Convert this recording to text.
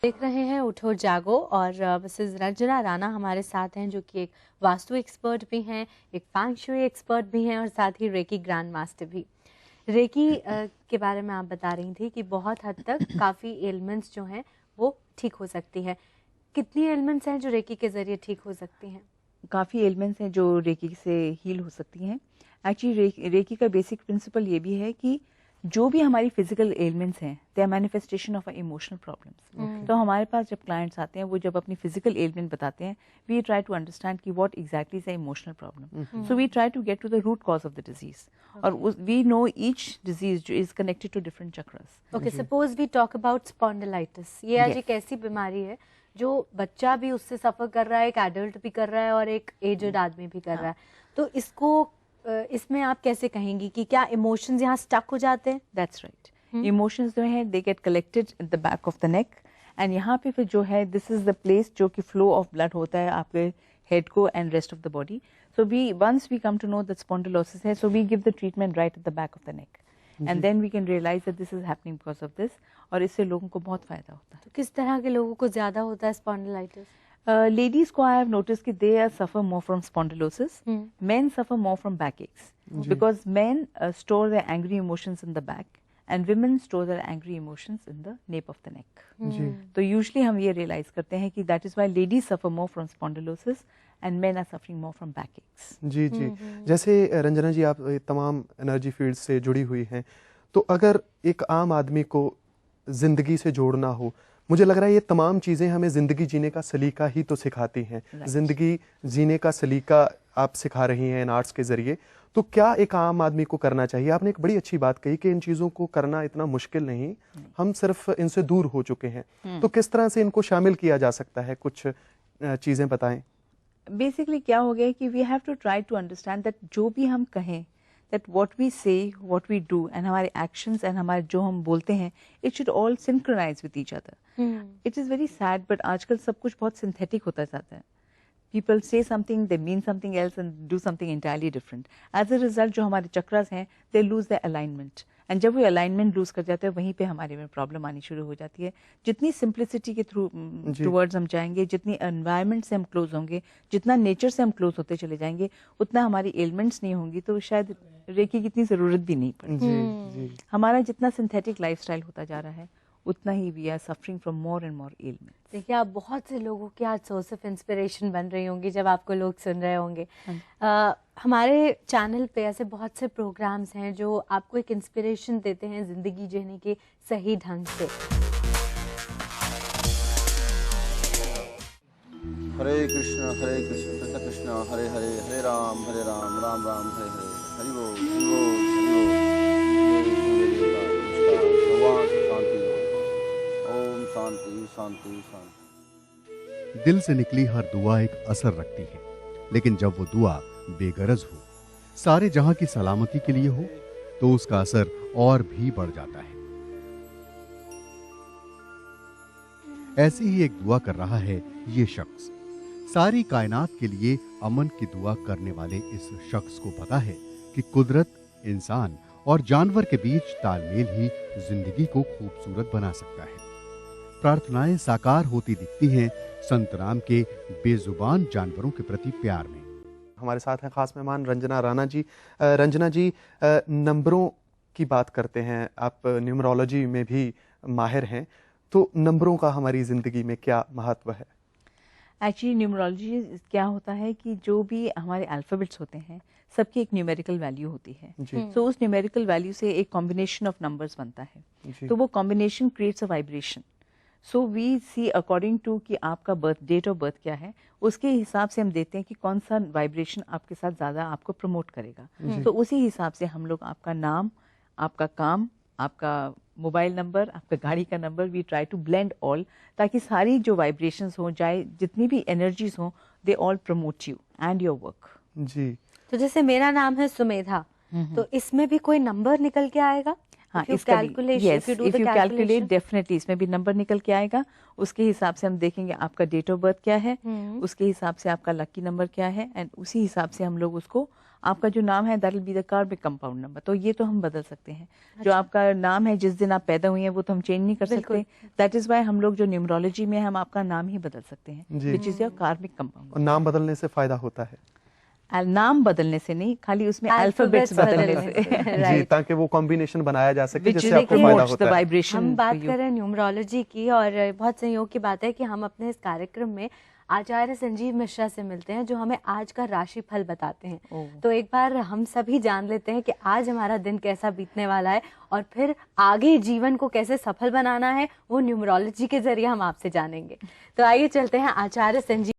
देख रहे हैं उठो जागो और मिसेस रंजना राणा हमारे साथ हैं जो कि एक वास्तु एक्सपर्ट भी हैं, एक फैंग शुई एक्सपर्ट भी हैं और साथ ही रेकी ग्रैंड मास्टर भी। रेकी के बारे में आप बता रही थी कि बहुत हद तक काफ़ी एलिमेंट्स जो हैं वो ठीक हो सकती है। कितनी एलिमेंट्स हैं जो रेकी के ज़रिए ठीक हो सकती हैं? काफ़ी एलिमेंट्स हैं जो रेकी से हील हो सकती हैं। एक्चुअली रेकी का बेसिक प्रिंसिपल ये भी है कि जो भी हमारी फिजिकल एलिमेंट्स हैं they are manifestation of emotional problems. तो हमारे पास जब क्लाइंट्स आते हैं वो जब अपनी फिजिकल एलिमेंट बताते हैं वी ट्राई टू अंडरस्टैंड कि what exactly is a emotional problem, so we try to get to the root cause of the disease और वी नो ईच डिजीज जो is connected to different chakras. Okay, suppose we talk about spondylitis. ये आज एक ऐसी बीमारी है जो बच्चा भी उससे सफर कर रहा है, एक एडल्ट भी कर रहा है और एक एजड आदमी भी कर रहा है। तो इसको इसमें आप कैसे कहेंगी कि क्या इमोशंस यहाँ स्टक हो जाते हैं? दैट्स राइट, इमोशंस जो है they get collected in the back of the neck and यहाँ पे फिर जो है दिस इज द प्लेस जो कि फ्लो ऑफ ब्लड होता है आपके हेड को and rest of the body. So we once we come to know that spondylosis है, so we give the treatment right at the back of the neck and then we can realise that this is happening because of this और इससे लोगों को बहुत फायदा होता है। तो किस तरह के लोगों को ज्यादा होता है स्पॉन्डिलाइटिस? Ladies को I have noticed कि they suffer more from spondylosis. Men suffer more from backaches because men store their angry emotions in the back and women store their angry emotions in the nape of the neck. तो usually हम ये realize करते हैं कि that is why ladies suffer more from spondylosis and men are suffering more from backaches. जी जी, जैसे रंजना जी आप तमाम energy field से जुड़ी हुई हैं, तो अगर एक आम आदमी को जिंदगी से जोड़ना हो, मुझे लग रहा है ये तमाम चीज़ें हमें ज़िंदगी जीने का सलीका ही तो सिखाती हैं। ज़िंदगी जीने का सलीका आप सिखा रही हैं इन आर्ट्स के ज़रिए। तो क्या एक आम आदमी को करना चाहिए? आपने एक बड़ी अच्छी बात कही कि इन चीज़ों को करना इतना मुश्किल नहीं, हम सिर्फ इनसे दूर हो चुके हैं। तो किस तरह से इनको शामिल किया जा सकता है? कुछ चीज़ें बताएं। बेसिकली क्या हो गया कि we have to try to understand that जो भी हम कहें that what we say, what we do and हमारे actions and हमारे जो हम बोलते हैं it should all synchronize with each other. It is very sad but आजकल सब कुछ बहुत synthetic होता जाता है. People say something, they mean something else and do something entirely different. As a result जो हमारे चक्रास हैं they lose their alignment. And जब वो अलाइनमेंट लूज कर जाते हैं वहीं पे हमारे में प्रॉब्लम आनी शुरू हो जाती है। जितनी सिंप्लिसिटी के थ्रू टुवर्ड्स हम जाएंगे, जितनी एनवायरनमेंट से हम क्लोज होंगे, जितना नेचर से हम क्लोज होते चले जाएंगे, उतना हमारी एलिमेंट्स नहीं होंगी तो शायद रेकी की इतनी जरूरत भी नहीं पड़ेगी। हमारा जितना सिंथेटिक लाइफस्टाइल होता जा रहा है उतना ही we are suffering from more and more elements. देखिए आप बहुत से लोगों की आज सोर्स ऑफ इंस्पिरेशन बन रही होंगी जब आपको लोग सुन रहे होंगे। हमारे चैनल पे ऐसे बहुत से प्रोग्राम्स हैं जो आपको एक इंस्पिरेशन देते हैं जिंदगी जीने के सही ढंग से। हरे कृष्ण कृष्ण कृष्ण हरे हरे, हरे राम राम राम हरे हरे, हरि बोल हरि बोल हरि बोल। शांति ओम शांति शांति शांति। दिल से निकली हर दुआ एक असर रखती है, लेकिन जब वो दुआ बेगरज हो, सारे जहां की सलामती के लिए हो, तो उसका असर और भी बढ़ जाता है। ऐसी ही एक दुआ कर रहा है ये शख्स। सारी कायनात के लिए अमन की दुआ करने वाले इस शख्स को पता है कि कुदरत, इंसान और जानवर के बीच तालमेल ही जिंदगी को खूबसूरत बना सकता है। प्रार्थनाएं साकार होती दिखती हैं संत राम के बेजुबान जानवरों के प्रति प्यार में। हमारे साथ हैं खास मेहमान रंजना राणा जी। रंजना जी, नंबरों की बात करते हैं, आप न्यूमरोलॉजी में भी माहिर हैं, तो नंबरों का हमारी ज़िंदगी में क्या महत्व है? एक्चुअली न्यूमरोलॉजी क्या होता है कि जो भी हमारे अल्फ़ाबेट्स होते हैं सबकी एक न्यूमेरिकल वैल्यू होती है। सो उस न्यूमेरिकल वैल्यू से एक कॉम्बिनेशन ऑफ नंबर्स बनता है, तो वो combination creates a vibration. So we see according to कि आपका डेट ऑफ बर्थ क्या है, उसके हिसाब से हम देते हैं कि कौन सा वाइब्रेशन आपके साथ ज़्यादा आपको प्रमोट करेगा। तो उसी हिसाब से हम लोग आपका नाम, आपका काम, आपका मोबाइल नंबर, आपका गाड़ी का number, we try to blend all, ताकि सारी जो वाइब्रेशंस हो जाए, जितनी भी एनर्जीज हो, they all promote you and your work. जी, तो जैसे मेरा नाम है सुमेधा, तो इसमें भी कोई नंबर निकल के आएगा? हाँ, इसका इफ यू कैलकुलेट डेफिनेटली इसमें भी नंबर निकल के आएगा। उसके हिसाब से हम देखेंगे आपका डेट ऑफ बर्थ क्या है, उसके हिसाब से आपका लकी नंबर क्या है, एंड उसी हिसाब से हम लोग उसको आपका जो नाम है दैट विल बी द कार्मिक कंपाउंड नंबर, तो ये तो हम बदल सकते हैं। जो आपका नाम है जिस दिन आप पैदा हुई हैं वो तो हम चेंज नहीं कर सकते। दैट इज वाई हम लोग जो न्यूमरोलॉजी में हम आपका नाम ही बदल सकते हैं, जी। विच इज योर कार्मिक कंपाउंड। और नाम बदलने से फायदा होता है? नाम बदलने से नहीं, खाली उसमें अल्फाबेट्स बदलने से जी, ताकि वो कॉम्बिनेशन बनाया जा सके which जिससे आपको फायदा promotes होता the है। vibration हम for बात you. कर रहे हैं न्यूमरोलॉजी की, और बहुत संयोग की बात है कि हम अपने इस कार्यक्रम में आचार्य संजीव मिश्रा से मिलते हैं जो हमें आज का राशिफल बताते हैं। ओह। तो एक बार हम सभी जान लेते हैं कि आज हमारा दिन कैसा बीतने वाला है और फिर आगे जीवन को कैसे सफल बनाना है, वो न्यूमरोलॉजी के जरिए हम आपसे जानेंगे। तो आइए चलते हैं आचार्य संजीव